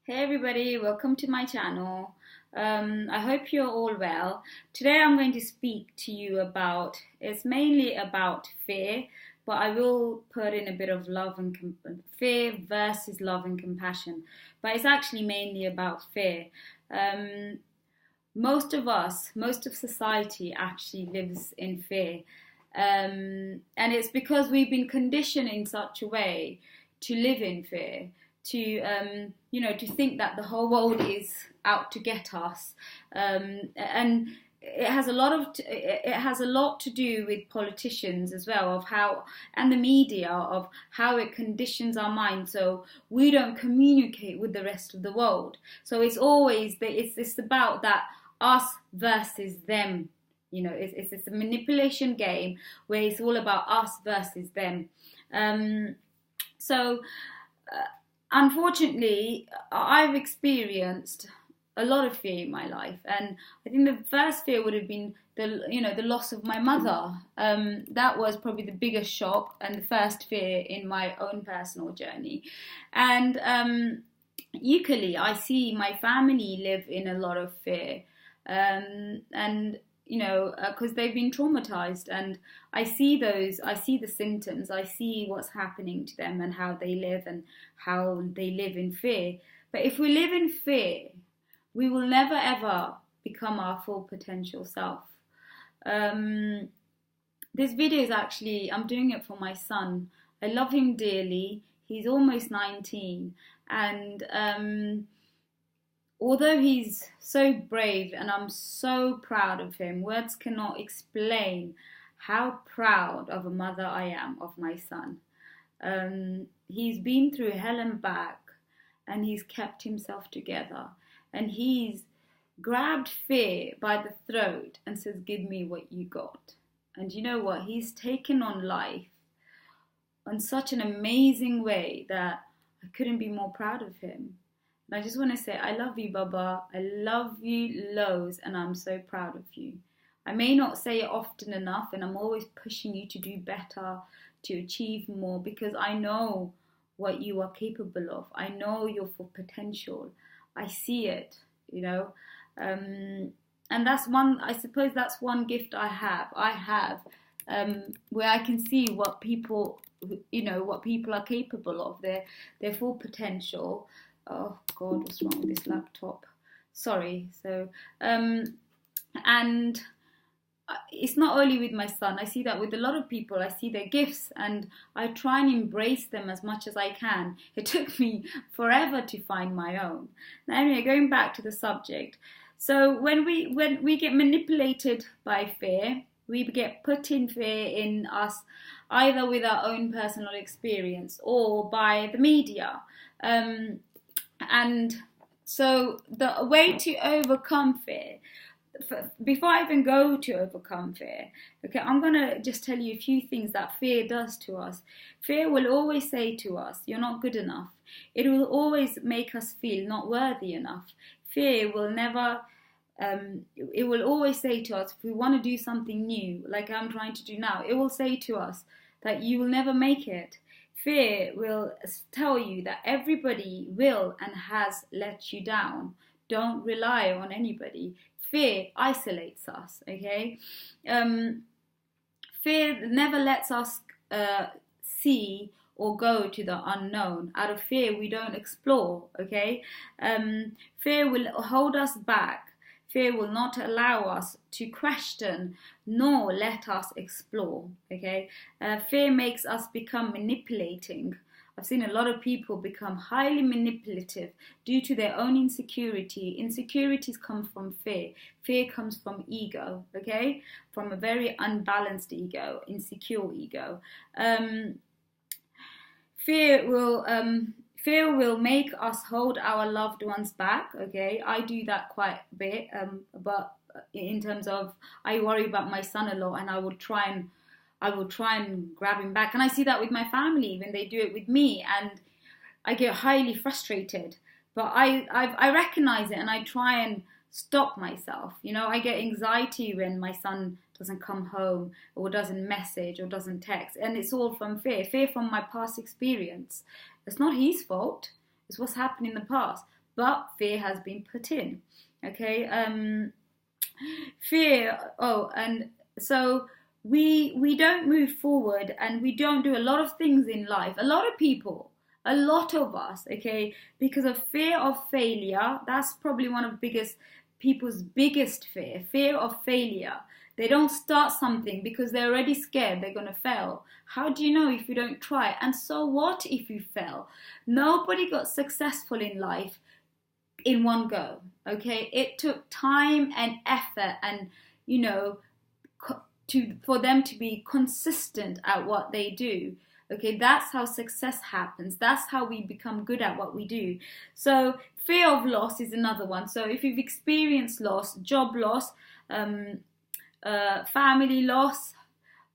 Hey everybody, welcome to my channel. I hope you're all well. Today I'm going to speak to you it's mainly about fear, but I will put in a bit of fear versus love and compassion. But it's actually mainly about fear. Um, most of society actually lives in fear. And it's because we've been conditioned in such a way to live in fear, to think that the whole world is out to get us, and it has a lot to do with politicians as well, of how, and the media, of how it conditions our mind so we don't communicate with the rest of the world. So it's about that us versus them. It's a manipulation game where it's all about us versus them. Um, so, Unfortunately, I've experienced a lot of fear in my life, and I think the first fear would have been the loss of my mother. That was probably the biggest shock and the first fear in my own personal journey. And equally, I see my family live in a lot of fear, and because they've been traumatized, and I see the symptoms, I see what's happening to them and how they live in fear. But if we live in fear, we will never ever become our full potential self. Um, this video is actually, I'm doing it for my son. I love him dearly. He's almost 19, and although he's so brave and I'm so proud of him, words cannot explain how proud of a mother I am of my son. He's been through hell and back, and he's kept himself together, and he's grabbed fear by the throat and says, "Give me what you got." And you know what? He's taken on life in such an amazing way that I couldn't be more proud of him. And I just want to say, I love you, Baba. I love you loads, and I'm so proud of you. I may not say it often enough, and I'm always pushing you to do better, to achieve more, because I know what you are capable of. I know your full potential. I see it, you know. And I suppose that's one gift I have. Where I can see what people are capable of, their full potential. Oh God, what's wrong with this laptop? Sorry. And it's not only with my son. I see that with a lot of people. I see their gifts, and I try and embrace them as much as I can. It took me forever to find my own. Now, anyway, going back to the subject. So when we get manipulated by fear, we get put in fear in us, either with our own personal experience or by the media. And so the way to overcome fear, before I even go to overcome fear, okay, I'm going to just tell you a few things that fear does to us. Fear will always say to us, "You're not good enough." It will always make us feel not worthy enough. Fear will never, it will always say to us, if we want to do something new, like I'm trying to do now, it will say to us that you will never make it. Fear will tell you that everybody will and has let you down. Don't rely on anybody. Fear isolates us, okay? Fear never lets us see or go to the unknown. Out of fear, we don't explore, okay? Fear will hold us back. Fear will not allow us to question nor let us explore, okay? Fear makes us become manipulating. I've seen a lot of people become highly manipulative due to their own insecurity. Insecurities come from fear. Fear comes from ego, okay? From a very unbalanced ego, insecure ego. Fear will make us hold our loved ones back, okay? I do that quite a bit, but in terms of, I worry about my son a lot, and I will try and grab him back. And I see that with my family when they do it with me, and I get highly frustrated. But I recognize it, and I try and stop myself. I get anxiety when my son doesn't come home or doesn't message or doesn't text, and it's all from fear from my past experience. It's not his fault, it's what's happened in the past, but fear has been put in. Okay, fear. Oh, and so we don't move forward, and we don't do a lot of things in life. A lot of people, a lot of us, okay, because of fear of failure. That's probably one of biggest people's biggest fear of failure. They don't start something because they're already scared they're going to fail. How do you know if you don't try? And so what if you fail? Nobody got successful in life in one go. Okay, it took time and effort, and you know, for them to be consistent at what they do. Okay, that's how success happens. That's how we become good at what we do. So fear of loss is another one. So if you've experienced loss, job loss, family loss,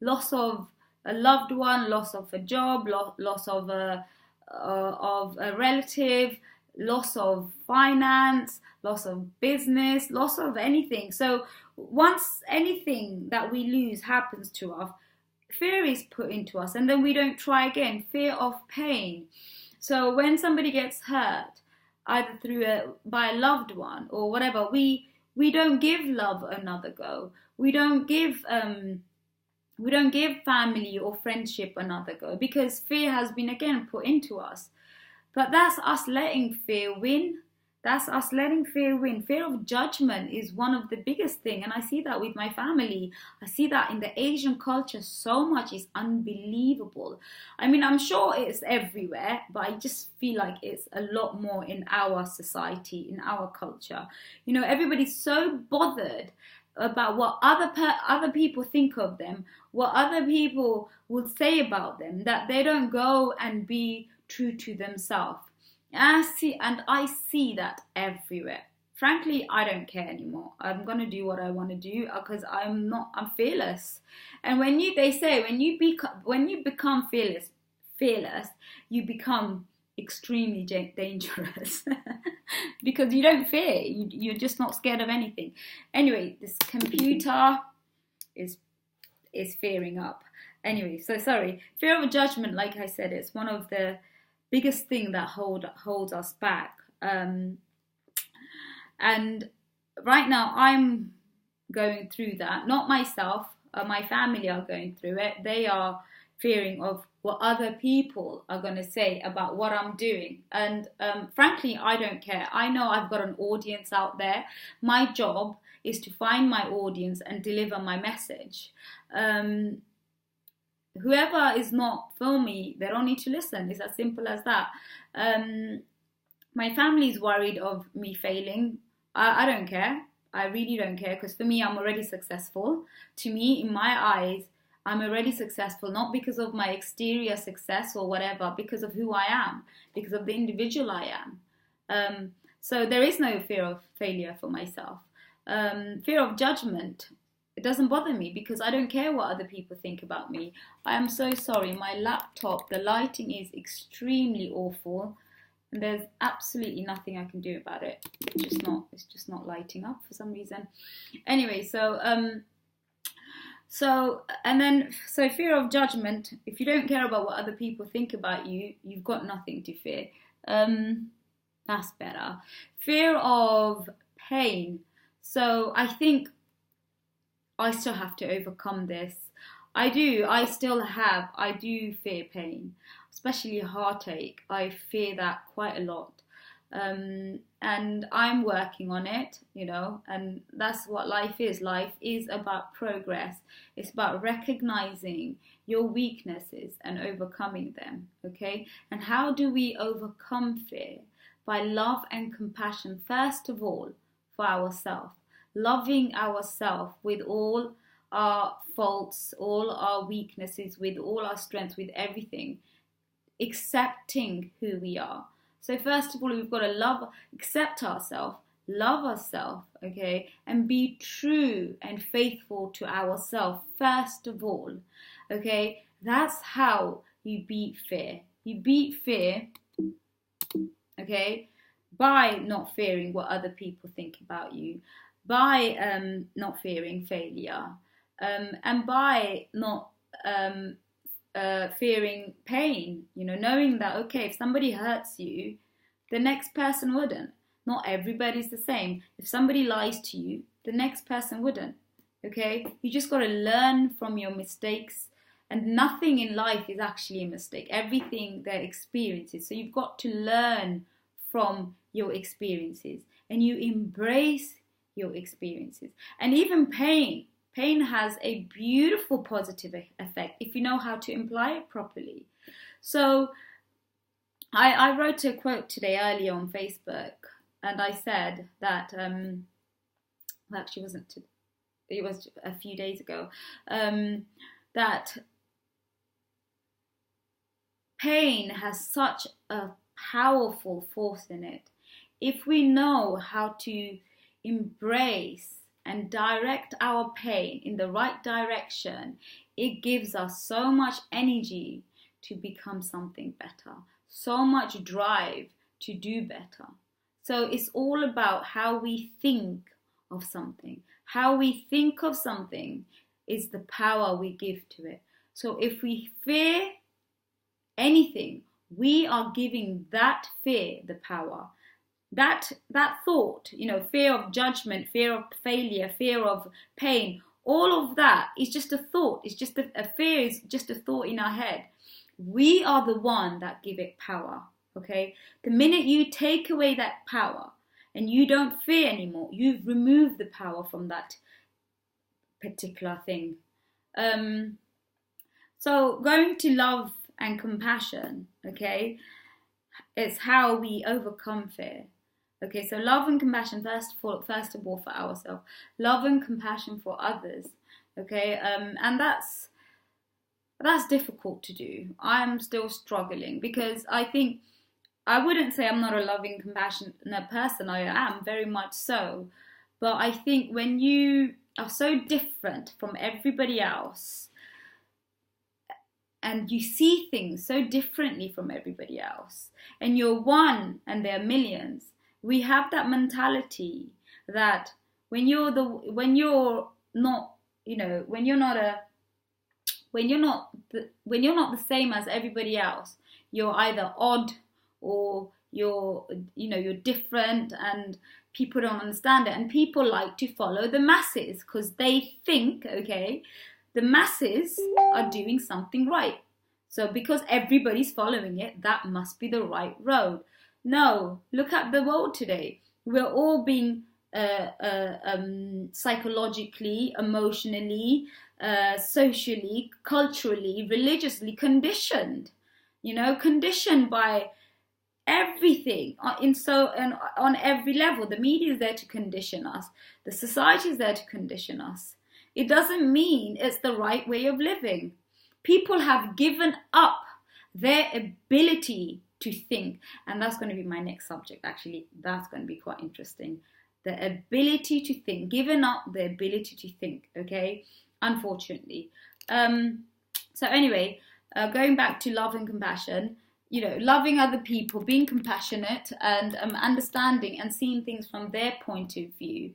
loss of a loved one, loss of a job, loss of a relative, loss of finance, loss of business, loss of anything. So once anything that we lose happens to us, fear is put into us, and then we don't try again. Fear of pain. So when somebody gets hurt, either by a loved one or whatever, we don't give love another go. We don't give family or friendship another go, because fear has been again put into us. But that's us letting fear win. That's us letting fear win. Fear of judgment is one of the biggest thing, and I see that with my family. I see that in the Asian culture so much. It's unbelievable. I mean, I'm sure it's everywhere, but I just feel like it's a lot more in our society, in our culture. You know, everybody's so bothered about what other people think of them, what other people will say about them, that they don't go and be true to themselves. I see that everywhere. Frankly, I don't care anymore. I'm gonna do what I want to do because I'm fearless. And when you become fearless, you become extremely dangerous because you don't fear. You're just not scared of anything. Anyway, this computer is fearing up. Anyway, so sorry. Fear of judgment, like I said, it's one of the biggest thing that holds us back. And right now I'm going through that. Not myself. My family are going through it. They are fearing of what other people are going to say about what I'm doing. And frankly, I don't care. I know I've got an audience out there. My job is to find my audience and deliver my message. Whoever is not for me, they don't need to listen. It's as simple as that. My family is worried of me failing. I don't care. I really don't care, because for me, I'm already successful. To me, in my eyes, I'm already successful, not because of my exterior success or whatever, because of who I am, because of the individual I am. So there is no fear of failure for myself. Fear of judgment, it doesn't bother me because I don't care what other people think about me. I am so sorry. My laptop, the lighting is extremely awful, and there's absolutely nothing I can do about it. It's just not lighting up for some reason. Anyway, so fear of judgment. If you don't care about what other people think about you, you've got nothing to fear. That's better. Fear of pain. So I think I still have to overcome this. I do fear pain, especially heartache. I fear that quite a lot. And I'm working on it, and that's what life is. Life is about progress. It's about recognizing your weaknesses and overcoming them, okay? And how do we overcome fear? By love and compassion, first of all, for ourselves. Loving ourselves with all our faults, all our weaknesses, with all our strengths, with everything. Accepting who we are. So first of all, we've got to accept ourselves, love ourselves, okay? And be true and faithful to ourselves, first of all, okay? That's how you beat fear. You beat fear, okay, by not fearing what other people think about you, by not fearing failure, and by not fearing pain, knowing that, okay, if somebody hurts you, the next person wouldn't. Not everybody's the same. If somebody lies to you, the next person wouldn't. Okay? You just got to learn from your mistakes. And nothing in life is actually a mistake. Everything they're experiences. So you've got to learn from your experiences. And you embrace your experiences. And even pain. Pain has a beautiful positive effect if you know how to apply it properly. So I wrote a quote today earlier on Facebook, and I said that, well, actually wasn't today, it was a few days ago, that pain has such a powerful force in it. If we know how to embrace and direct our pain in the right direction, it gives us so much energy to become something better, so much drive to do better. So it's all about how we think of something. How we think of something is the power we give to it. So if we fear anything, we are giving that fear the power. That thought, fear of judgment, fear of failure, fear of pain, all of that is just a thought. It's just a fear is just a thought in our head. We are the one that give it power, okay? The minute you take away that power and you don't fear anymore, you've removed the power from that particular thing. So going to love and compassion, okay, is how we overcome fear. Okay, so love and compassion first of all for ourselves, love and compassion for others. Okay, and that's difficult to do. I'm still struggling because I think I wouldn't say I'm not a loving, compassionate person. I am very much so, but I think when you are so different from everybody else, and you see things so differently from everybody else, and you're one and there are millions. We have that mentality that when you're not the same as everybody else, you're either odd or you're different, and people don't understand it. And people like to follow the masses because they think, okay, the masses are doing something right. So because everybody's following it, that must be the right road. No, look at the world today. We're all being psychologically, emotionally, socially, culturally, religiously conditioned. Conditioned by everything on every level. The media is there to condition us. The society is there to condition us. It doesn't mean it's the right way of living. People have given up their ability to think. And that's going to be my next subject, actually. That's going to be quite interesting. The ability to think. Given up the ability to think, okay? Unfortunately. So anyway, going back to love and compassion, loving other people, being compassionate and understanding and seeing things from their point of view.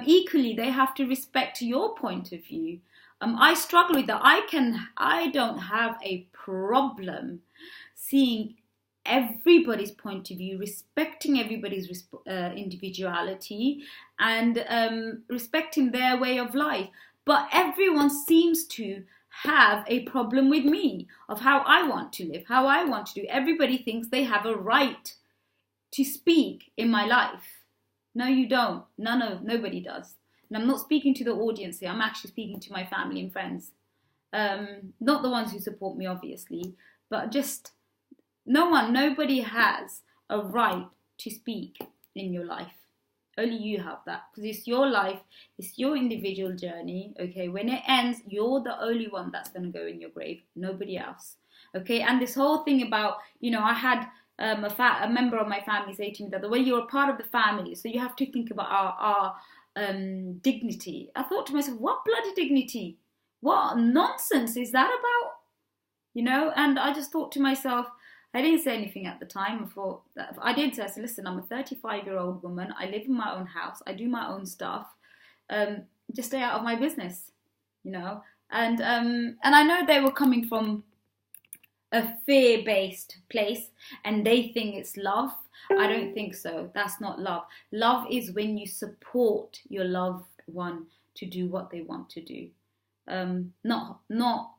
Equally, they have to respect your point of view. I struggle with that. I don't have a problem seeing everybody's point of view, respecting everybody's individuality, and respecting their way of life. But everyone seems to have a problem with me, of how I want to live, how I want to do. Everybody thinks they have a right to speak in my life. No, you don't. Nobody does. And I'm not speaking to the audience here. I'm actually speaking to my family and friends. Not the ones who support me, obviously, but just nobody has a right to speak in your life. Only you have that, because it's your life, it's your individual journey, okay? When it ends, you're the only one that's going to go in your grave, nobody else, okay? And this whole thing about, I had a member of my family say to me that the way you're a part of the family, so you have to think about our dignity. I thought to myself, what bloody dignity? What nonsense is that about? And I just thought to myself, I didn't say anything at the time. I did say, listen, I'm a 35-year-old woman. I live in my own house. I do my own stuff. Just stay out of my business, And I know they were coming from a fear-based place and they think it's love. I don't think so. That's not love. Love is when you support your loved one to do what they want to do. Not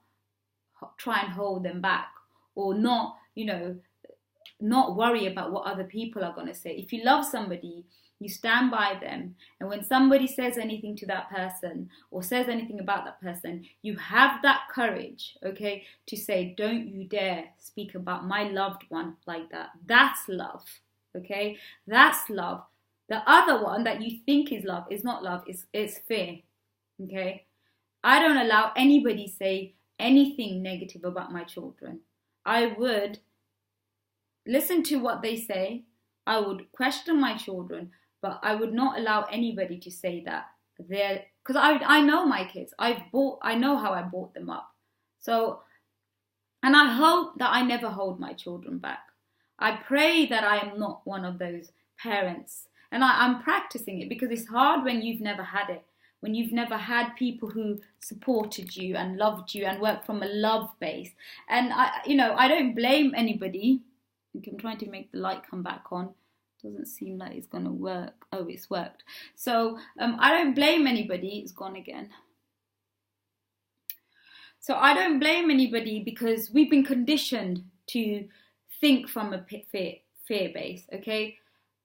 try and hold them back, or not, not worry about what other people are going to say. If you love somebody, you stand by them, and when somebody says anything to that person or says anything about that person, you have that courage, okay, to say, don't you dare speak about my loved one like that. That's love, okay? That's love. The other one that you think is love is not love, it's fear, okay? I don't allow anybody say anything negative about my children. I would listen to what they say. I would question my children, but I would not allow anybody to say that they're, because I know my kids. I know how I brought them up. So, and I hope that I never hold my children back. I pray that I am not one of those parents. And I'm practicing it because it's hard when you've never had it. When you've never had people who supported you and loved you and worked from a love base. And I don't blame anybody. I'm trying to make the light come back on. Doesn't seem like it's going to work. Oh, it's worked. So I don't blame anybody. It's gone again. So I don't blame anybody because we've been conditioned to think from a fear base, okay?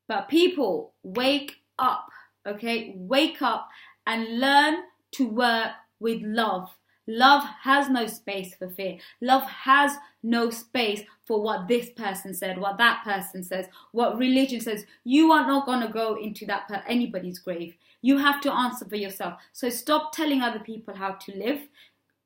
But people, wake up, okay? Wake up and learn to work with love. Love has no space for fear. Love has no space for what this person said, what that person says, what religion says. You are not going to go into anybody's grave. You have to answer for yourself. So stop telling other people how to live.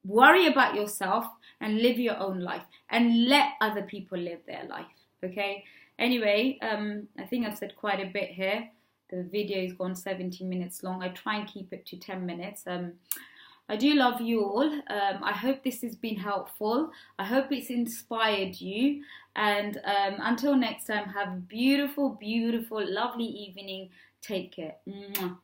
Worry about yourself and live your own life. And let other people live their life. Okay? Anyway, I think I've said quite a bit here. The video has gone 17 minutes long. I try and keep it to 10 minutes. I do love you all. I hope this has been helpful. I hope it's inspired you. And until next time, have a beautiful, beautiful, lovely evening. Take care. Mwah.